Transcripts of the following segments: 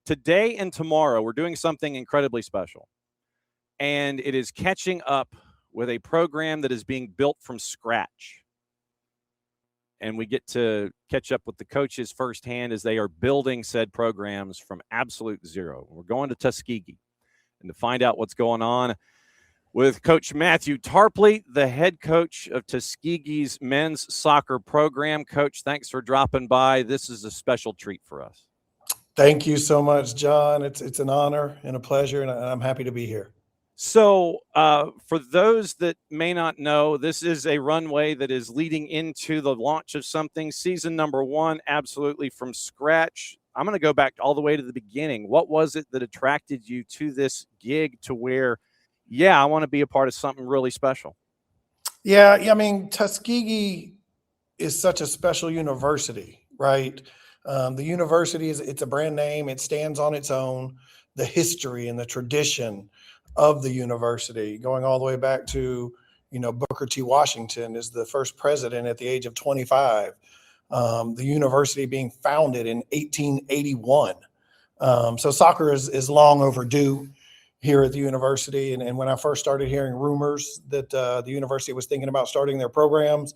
today and tomorrow, we're doing something incredibly special. And it is catching up with a program that is being built from scratch. And we get to catch up with the coaches firsthand as they are building said programs from absolute zero. We're going to Tuskegee and to find out what's going on with Coach Matthew Tarpley, the head coach of Tuskegee's men's soccer program. Coach, thanks for dropping by. This is a special treat for us. Thank you so much, John. It's an honor and a pleasure, and I'm happy to be here. So for those that may not know, this is a runway that is leading into the launch of something. Season number 1, absolutely from scratch. I'm going to go back all the way to the beginning. What was it that attracted you to this gig to where, yeah, I want to be a part of something really special? Yeah, I mean, Tuskegee is such a special university, right? The university it's a brand name. It stands on its own. The history and the tradition of the university, going all the way back to, Booker T. Washington is the first president at the age of 25. The university being founded in 1881. So soccer is long overdue here at the university. And when I first started hearing rumors that the university was thinking about starting their programs,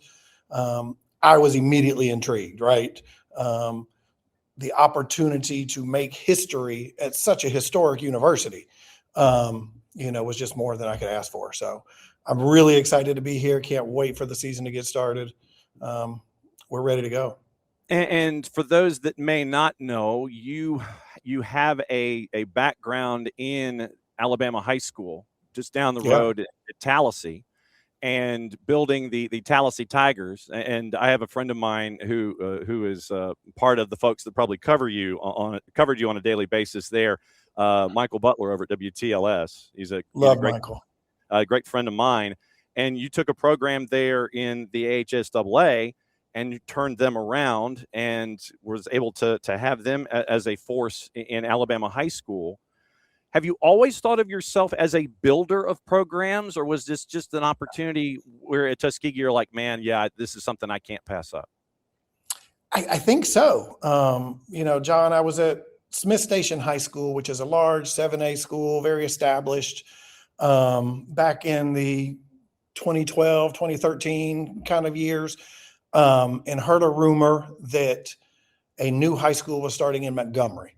I was immediately intrigued, right? The opportunity to make history at such a historic university, was just more than I could ask for. So I'm really excited to be here. Can't wait for the season to get started. We're ready to go. And for those that may not know, you have a background in Alabama High School, just down the road at Tallahassee, and building the Tallahassee Tigers. And I have a friend of mine who is part of the folks that probably covered you on a daily basis there. Michael Butler over at WTLS. He's a great friend of mine. And you took a program there in the AHSAA and you turned them around and was able to have them as a force in Alabama High School. Have you always thought of yourself as a builder of programs, or was this just an opportunity where at Tuskegee you're like, man, yeah, this is something I can't pass up? I think so. John, I was at Smith Station High School, which is a large 7A school, very established, back in the 2012, 2013 kind of years, and heard a rumor that a new high school was starting in Montgomery.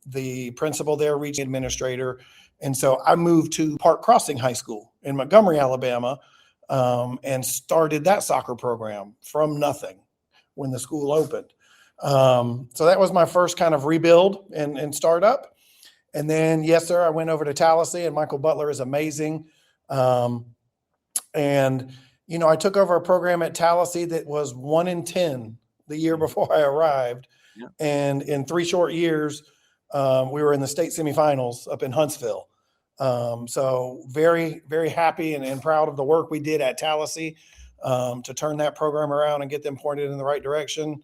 The principal there reached the administrator, and so I moved to Park Crossing High School in Montgomery, Alabama, and started that soccer program from nothing when the school opened. So that was my first kind of rebuild and startup. And then, yes, sir, I went over to Tallahassee, and Michael Butler is amazing. I took over a program at Tallahassee that was 1-10 the year before I arrived. Yeah. And in 3 short years, we were in the state semifinals up in Huntsville. So very, very happy and proud of the work we did at Tallahassee to turn that program around and get them pointed in the right direction.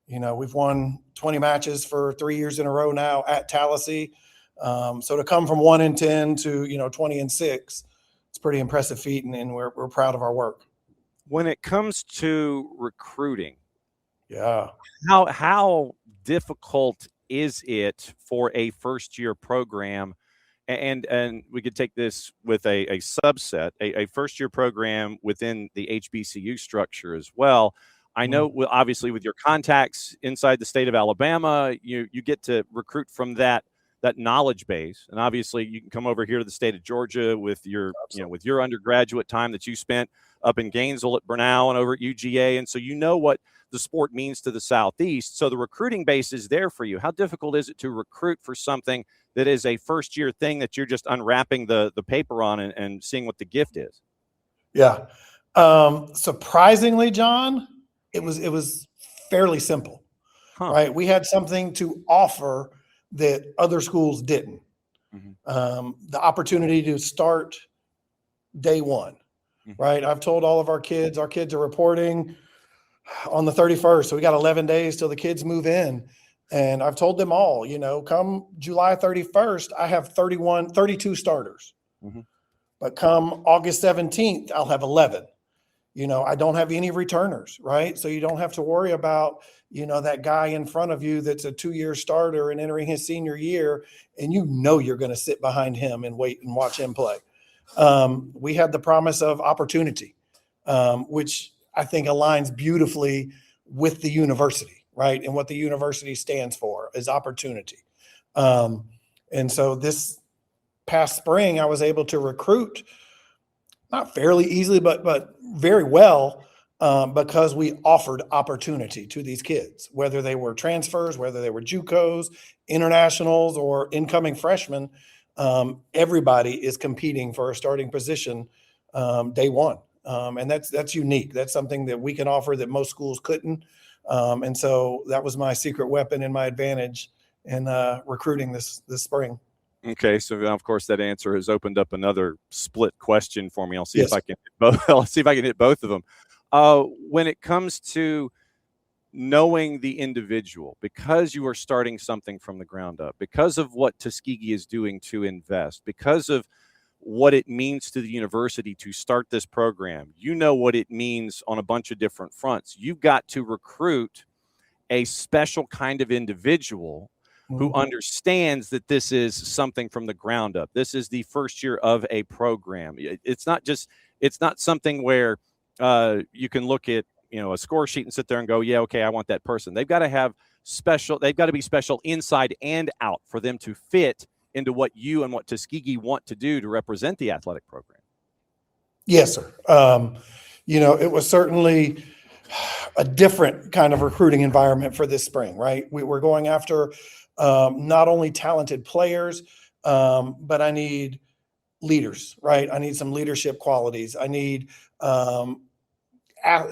We've won 20 matches for 3 years in a row now at Tallahassee. So to come from 1-10 to, 20-6, it's a pretty impressive feat, and we're proud of our work. When it comes to recruiting, yeah, how difficult is it for a first-year program? And we could take this with a subset, a first-year program within the HBCU structure as well. I know, obviously, with your contacts inside the state of Alabama, you get to recruit from that knowledge base, and obviously, you can come over here to the state of Georgia with your with your undergraduate time that you spent up in Gainesville at Brenau and over at UGA, and so you know what the sport means to the Southeast. So the recruiting base is there for you. How difficult is it to recruit for something that is a first-year thing that you're just unwrapping the paper on and seeing what the gift is? Yeah, surprisingly, John, it was fairly simple, right? We had something to offer that other schools didn't. The opportunity to start day one, right? I've told all of our kids are reporting on the 31st. So we got 11 days till the kids move in. And I've told them all, come July 31st, I have 32 starters. But come August 17th, I'll have 11. I don't have any returners, right? So you don't have to worry about that guy in front of you that's a 2-year starter and entering his senior year, and you're going to sit behind him and wait and watch him play. We had the promise of opportunity, which I think aligns beautifully with the university, right? And what the university stands for is opportunity. And so this past spring, I was able to recruit, not fairly easily, but very well, because we offered opportunity to these kids, whether they were transfers, whether they were JUCOs, internationals, or incoming freshmen. Everybody is competing for a starting position day one. And that's unique. That's something that we can offer that most schools couldn't. And so that was my secret weapon and my advantage in recruiting this spring. Okay, so of course that answer has opened up another split question for me. I'll see Yes. if I can hit both. I'll see if I can hit both of them. When it comes to knowing the individual, because you are starting something from the ground up, because of what Tuskegee is doing to invest, because of what it means to the university to start this program, what it means on a bunch of different fronts. You've got to recruit a special kind of individual who understands that this is something from the ground up. This is the first year of a program. It's not something where you can look at, a score sheet and sit there and go, yeah, okay, I want that person. They've got to be special inside and out for them to fit into what you and what Tuskegee want to do to represent the athletic program. Yes, sir. It was certainly a different kind of recruiting environment for this spring, right? We were going after not only talented players, but I need leaders, right? I need some leadership qualities. I need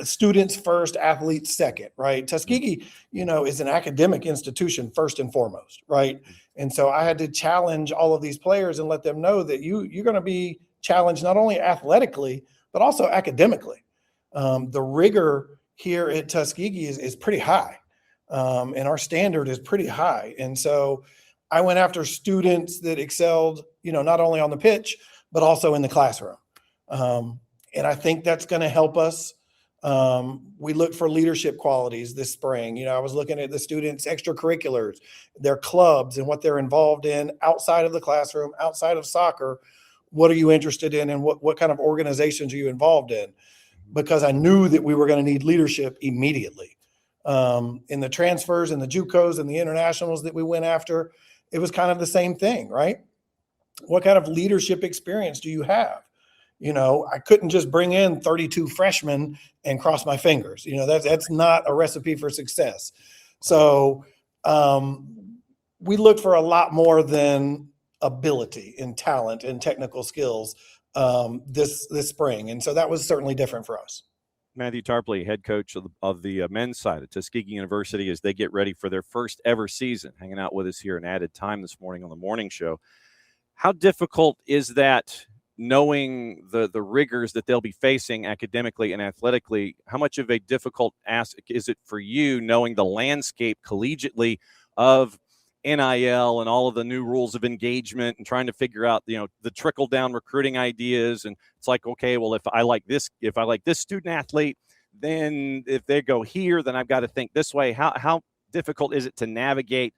students first, athletes second, right? Tuskegee, is an academic institution first and foremost, right? And so I had to challenge all of these players and let them know that you're going to be challenged not only athletically, but also academically. The rigor here at Tuskegee is pretty high. And our standard is pretty high. And so I went after students that excelled, not only on the pitch, but also in the classroom. And I think that's going to help us. We look for leadership qualities this spring. I was looking at the students' extracurriculars, their clubs, and what they're involved in outside of the classroom, outside of soccer. What are you interested in, and what kind of organizations are you involved in? Because I knew that we were going to need leadership immediately. In the transfers and the JUCOs and the internationals that we went after, it was kind of the same thing, right? What kind of leadership experience do you have? I couldn't just bring in 32 freshmen and cross my fingers. That's not a recipe for success. So we look for a lot more than ability and talent and technical skills this spring. And so that was certainly different for us. Matthew Tarpley, head coach of the men's side at Tuskegee University, as they get ready for their first ever season, hanging out with us here in added time this morning on the morning show. How difficult is that, knowing the rigors that they'll be facing academically and athletically? How much of a difficult ask is it for you, knowing the landscape collegiately of NIL and all of the new rules of engagement, and trying to figure out, the trickle down recruiting ideas? And it's like, okay, well, if I like this student athlete, then if they go here, then I've got to think this way. How difficult is it to navigate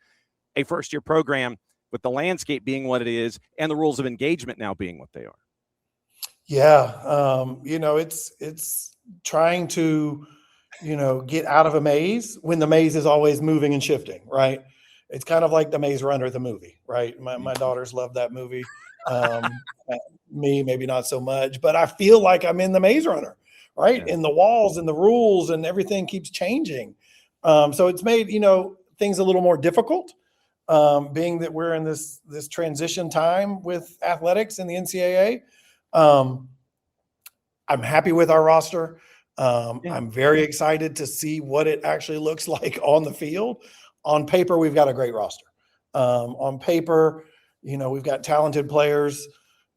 a first year program with the landscape being what it is and the rules of engagement now being what they are? Yeah. It's trying to, get out of a maze when the maze is always moving and shifting, right? It's kind of like the Maze Runner, the movie, right? My daughters love that movie. Me, maybe not so much, but I feel like I'm in the Maze Runner, right? Yeah. And the walls and the rules and everything keeps changing. So it's made, things a little more difficult, being that we're in this transition time with athletics and the NCAA. I'm happy with our roster. I'm very excited to see what it actually looks like on the field. On paper, we've got a great roster. On paper, we've got talented players,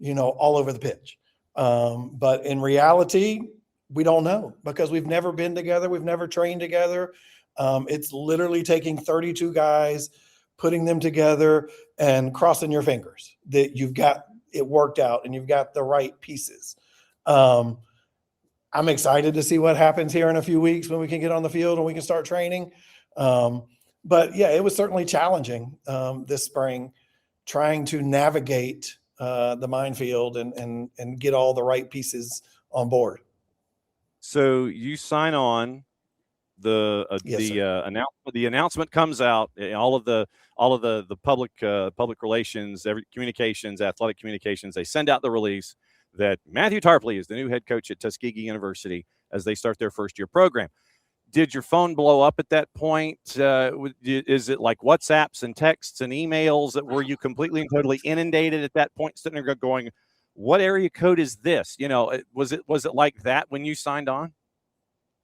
all over the pitch. But in reality, we don't know, because we've never been together. We've never trained together. It's literally taking 32 guys, putting them together and crossing your fingers that you've got it worked out and you've got the right pieces. I'm excited to see what happens here in a few weeks when we can get on the field and we can start training. But yeah, it was certainly challenging this spring, trying to navigate the minefield and get all the right pieces on board. So you sign on. Yes, sir. The announcement comes out. All of the public relations, communications, athletic communications. They send out the release that Matthew Tarpley is the new head coach at Tuskegee University as they start their first year program. Did your phone blow up at that point? Is it like WhatsApps and texts and emails? Were you completely and totally inundated at that point, sitting there going, "What area code is this?" Was it like that when you signed on?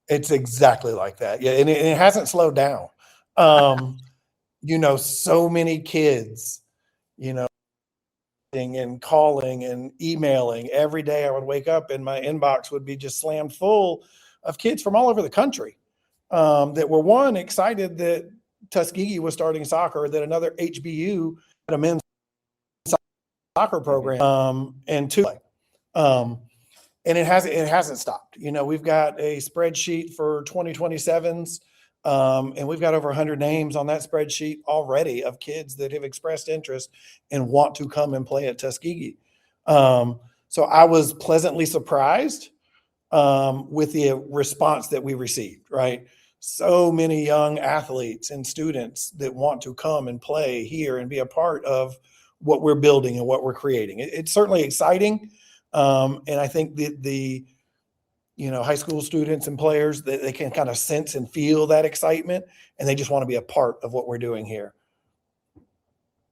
It's exactly like that. Yeah, and it hasn't slowed down. So many kids, and calling and emailing every day. I would wake up and my inbox would be just slammed full of kids from all over the country that were excited that Tuskegee was starting soccer, that another HBU had a men's soccer program, and two, and it hasn't stopped. We've got a spreadsheet for 2027s, and we've got over 100 names on that spreadsheet already of kids that have expressed interest and want to come and play at Tuskegee. So I was pleasantly surprised with the response that we received, right? So many young athletes and students that want to come and play here and be a part of what we're building and what we're creating. It's certainly exciting. And I think the high school students and players, they can kind of sense and feel that excitement, and they just want to be a part of what we're doing here.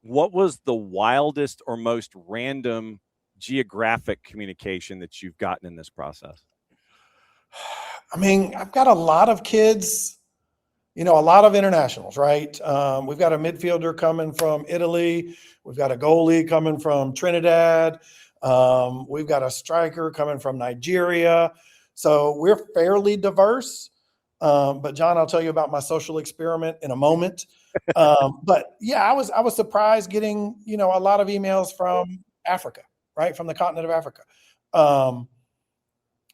What was the wildest or most random geographic communication that you've gotten in this process? I mean, I've got a lot of kids, a lot of internationals, right? We've got a midfielder coming from Italy. We've got a goalie coming from Trinidad. We've got a striker coming from Nigeria. So we're fairly diverse. But John, I'll tell you about my social experiment in a moment. But yeah, I was surprised getting, a lot of emails from Africa, right? From the continent of Africa.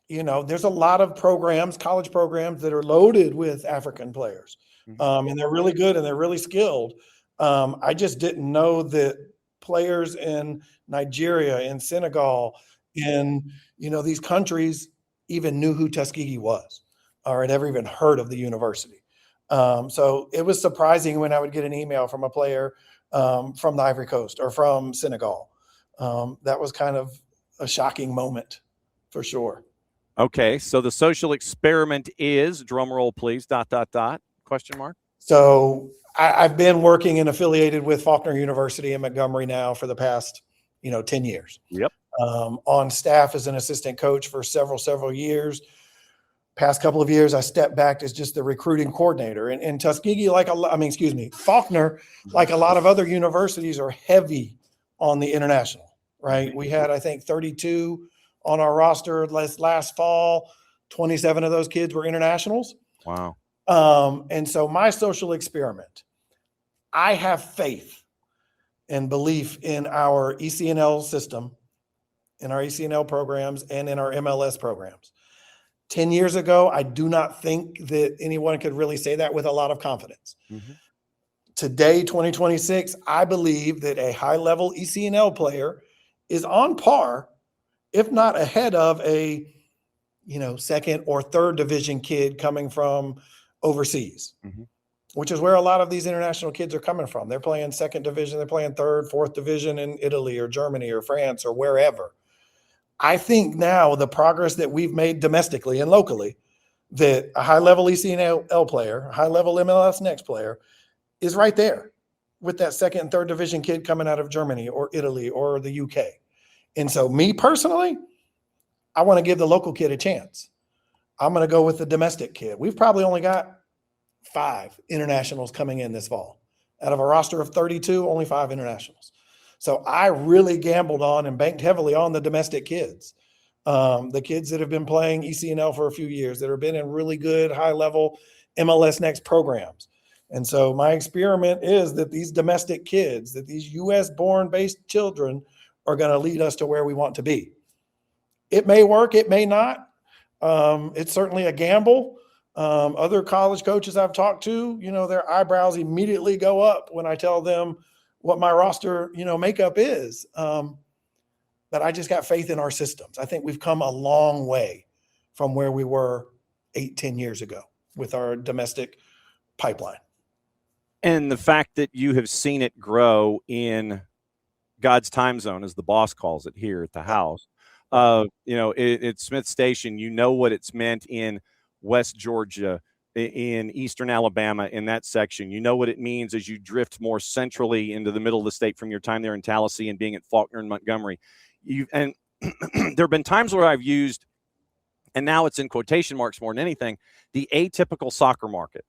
There's a lot of programs, college programs that are loaded with African players. And they're really good and they're really skilled. I just didn't know that players in Nigeria, in Senegal, in these countries even knew who Tuskegee was or had ever even heard of the university. So it was surprising when I would get an email from a player from the Ivory Coast or from Senegal. That was kind of a shocking moment for sure. Okay, so the social experiment is, drum roll please, ... question mark. So I've been working and affiliated with Faulkner University in Montgomery now for the past, 10 years. Yep. On staff as an assistant coach for several years. Past couple of years, I stepped back as just the recruiting coordinator. And Tuskegee, Faulkner, like a lot of other universities, are heavy on the international, right? We had, I think, 32 on our roster last fall. 27 of those kids were internationals. Wow. And so my social experiment, I have faith and belief in our ECNL system, in our ECNL programs, and in our MLS programs. 10 years ago, I do not think that anyone could really say that with a lot of confidence. Today, 2026, I believe that a high-level ECNL player is on par, if not ahead of a, second or third division kid coming from overseas, which is where a lot of these international kids are coming from. They're playing second division, they're playing third, fourth division in Italy or Germany or France or wherever. I think now the progress that we've made domestically and locally, that a high-level ECNL player, a high-level MLS Next player is right there with that second and third division kid coming out of Germany or Italy or the UK. And so me personally, I want to give the local kid a chance. I'm going to go with the domestic kid. We've probably only got 5 internationals coming in this fall. Out of a roster of 32, only 5 internationals. So I really gambled on and banked heavily on the domestic kids, the kids that have been playing ECNL for a few years, that have been in really good high-level MLS Next programs. And so my experiment is that these domestic kids, that these U.S.-born based children are going to lead us to where we want to be. It may work, it may not. It's certainly a gamble, Other college coaches I've talked to, their eyebrows immediately go up when I tell them what my roster, makeup is. But I just got faith in our systems. I think we've come a long way from where we were 8-10 years ago with our domestic pipeline. And the fact that you have seen it grow in God's time zone, as the boss calls it here at the house, it's Smith Station, what it's meant in West Georgia, in Eastern Alabama, in that section. You know what it means as you drift more centrally into the middle of the state from your time there in Tallahassee and being at Faulkner and Montgomery. There have been times where I've used, and now it's in quotation marks more than anything, the atypical soccer market.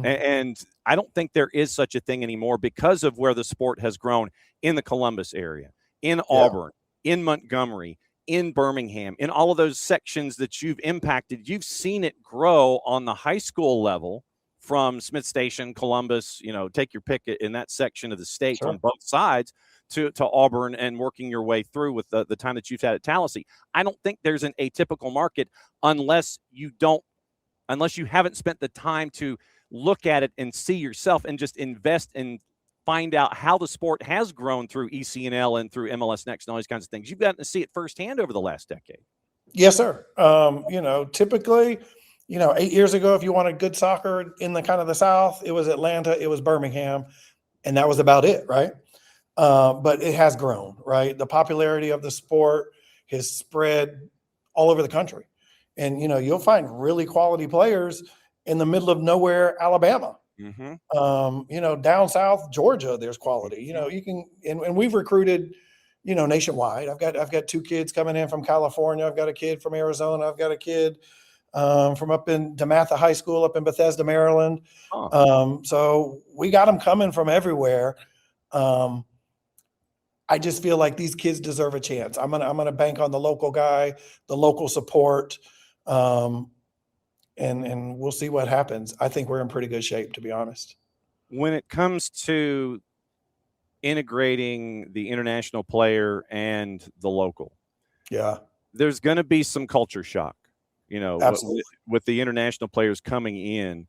And I don't think there is such a thing anymore because of where the sport has grown in the Columbus area, in Auburn, in Montgomery, in Birmingham, in all of those sections that you've impacted. You've seen it grow on the high school level from Smith Station, Columbus, take your pick in that section of the state on both sides to Auburn, and working your way through with the time that you've had at Tallahassee. I don't think there's an atypical market unless you haven't spent the time to look at it and see yourself and just invest and find out how the sport has grown through ECNL and through MLS Next and all these kinds of things. You've gotten to see it firsthand over the last decade. Yes, sir. Typically, 8 years ago, if you wanted good soccer in the kind of the South, it was Atlanta, it was Birmingham, and that was about it, right? But it has grown, right? The popularity of the sport has spread all over the country. And, you'll find really quality players in the middle of nowhere, Alabama. Down south Georgia, there's quality. You can, and we've recruited, nationwide. I've got 2 kids coming in from California. I've got a kid from Arizona. I've got a kid from up in DeMatha High School up in Bethesda, Maryland. So we got them coming from everywhere. I just feel like these kids deserve a chance. I'm gonna bank on the local guy, the local support. And we'll see what happens. I think we're in pretty good shape, to be honest. When it comes to integrating the international player and the local, there's going to be some culture shock, with the international players coming in.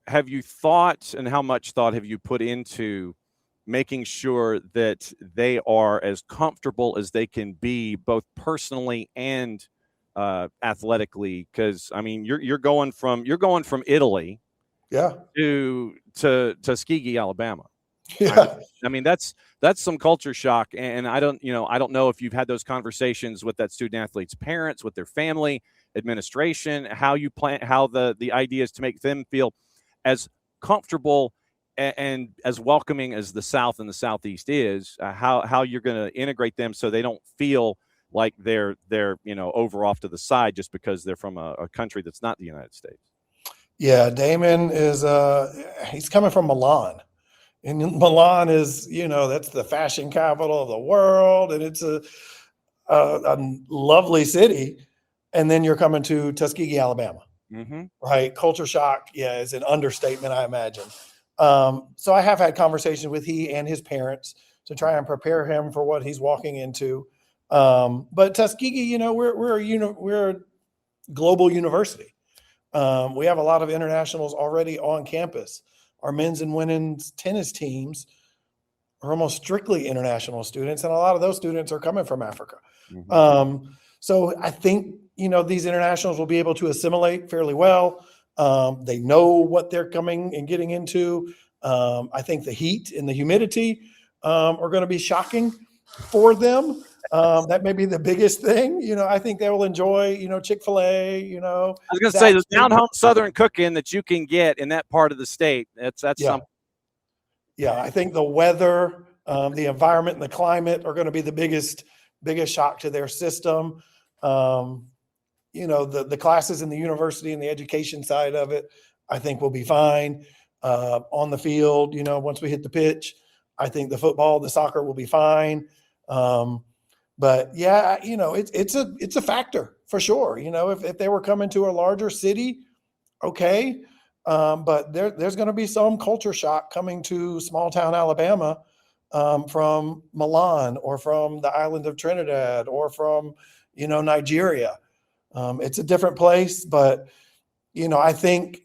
Have you thought, and how much thought have you put into making sure that they are as comfortable as they can be, both personally and athletically? Because you're going from Italy to Tuskegee, Alabama. That's some culture shock. And I don't know if you've had those conversations with that student athlete's parents, with their family, administration, how the idea is to make them feel as comfortable and as welcoming as the South and the Southeast is, how you're going to integrate them so they don't feel like they're over off to the side just because they're from a country that's not the United States. Yeah, Damon is he's coming from Milan. And Milan is, that's the fashion capital of the world, and it's a lovely city. And then you're coming to Tuskegee, Alabama, right? Culture shock, is an understatement, I imagine. So I have had conversations with he and his parents to try and prepare him for what he's walking into. But Tuskegee, we're a global university. We have a lot of internationals already on campus. Our men's and women's tennis teams are almost strictly international students, and a lot of those students are coming from Africa. So I think, these internationals will be able to assimilate fairly well. They know what they're coming and getting into. I think the heat and the humidity are going to be shocking for them. That may be the biggest thing. I think they will enjoy, Chick-fil-A, I was going to say the down-home Southern cooking that you can get in that part of the state. That's something. Yeah, I think the weather, the environment and the climate are going to be the biggest shock to their system. The classes in the university and the education side of it, I think will be fine. On the field, once we hit the pitch, I think the football, the soccer will be fine. But it's a factor for sure. If they were coming to a larger city, okay. But there's going to be some culture shock coming to small town Alabama from Milan or from the island of Trinidad or from, Nigeria. It's a different place, but I think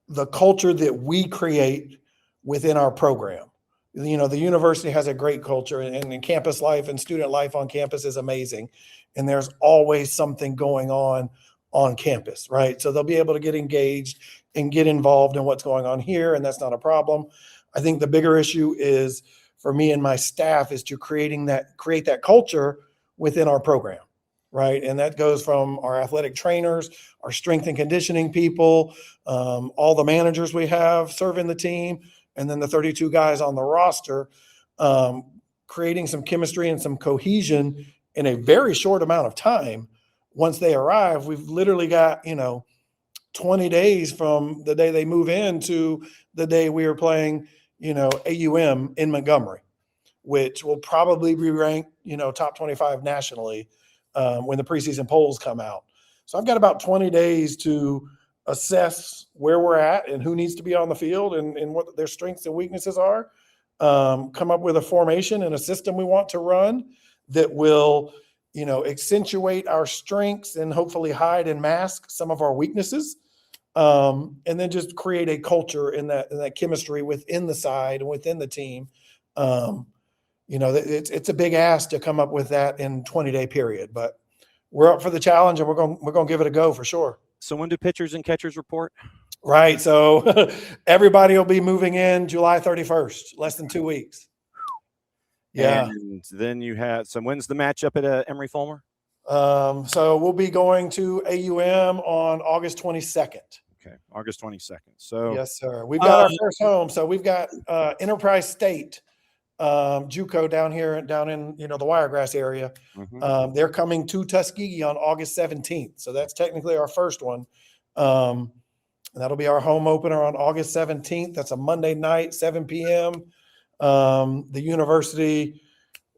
the culture that we create within our program, the university has a great culture, and campus life and student life on campus is amazing. And there's always something going on campus, right? So they'll be able to get engaged and get involved in what's going on here. And that's not a problem. I think the bigger issue is for me and my staff is to create that culture within our program. Right. And that goes from our athletic trainers, our strength and conditioning people, all the managers we have serving the team, and then the 32 guys on the roster, creating some chemistry and some cohesion in a very short amount of time. Once they arrive, we've literally got, 20 days from the day they move in to the day we are playing, AUM in Montgomery, which will probably be ranked, top 25 nationally when the preseason polls come out. So I've got about 20 days to assess where we're at and who needs to be on the field and what their strengths and weaknesses are. Come up with a formation and a system we want to run that will, accentuate our strengths and hopefully hide and mask some of our weaknesses. And then just create a culture in that chemistry within the side and within the team. It's a big ask to come up with that in 20-day period, but we're up for the challenge and we're going to give it a go for sure. So when do pitchers and catchers report? Right. So everybody will be moving in July 31st, less than 2 weeks. Yeah. And then when's the matchup at Emory Fulmer? So we'll be going to AUM on August 22nd. Okay. August 22nd. So yes, sir. We've got our first home. So we've got Enterprise State, JUCO down in, the Wiregrass area. Mm-hmm. They're coming to Tuskegee on August 17th. So that's technically our first one. And that'll be our home opener on August 17th. That's a Monday night, 7 p.m. The university,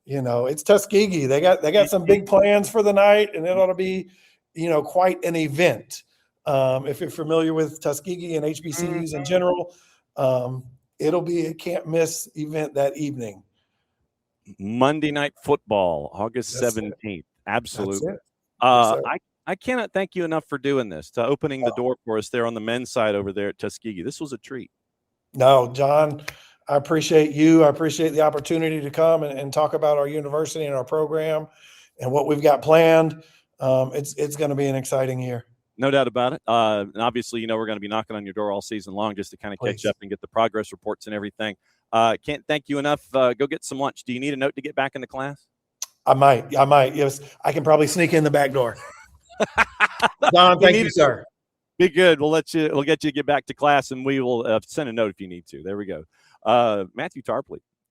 it's Tuskegee. They got some big plans for the night, and it ought to be, quite an event. If you're familiar with Tuskegee and HBCUs in general, it'll be a can't miss event that evening. Monday Night Football, August 17th. Absolutely. Yes, I cannot thank you enough for doing this, to opening the door for us there on the men's side over there at Tuskegee. This was a treat. No, John, I appreciate you. I appreciate the opportunity to come and talk about our university and our program and what we've got planned. It's going to be an exciting year. No doubt about it. And obviously, we're going to be knocking on your door all season long just to kind of catch up and get the progress reports and everything. Can't thank you enough. Go get some lunch. Do you need a note to get back into class? I might. Yes, I can probably sneak in the back door. Don, thank you, sir. Be good. We'll get you to get back to class, and we will send a note if you need to. There we go. Matthew Tarpley,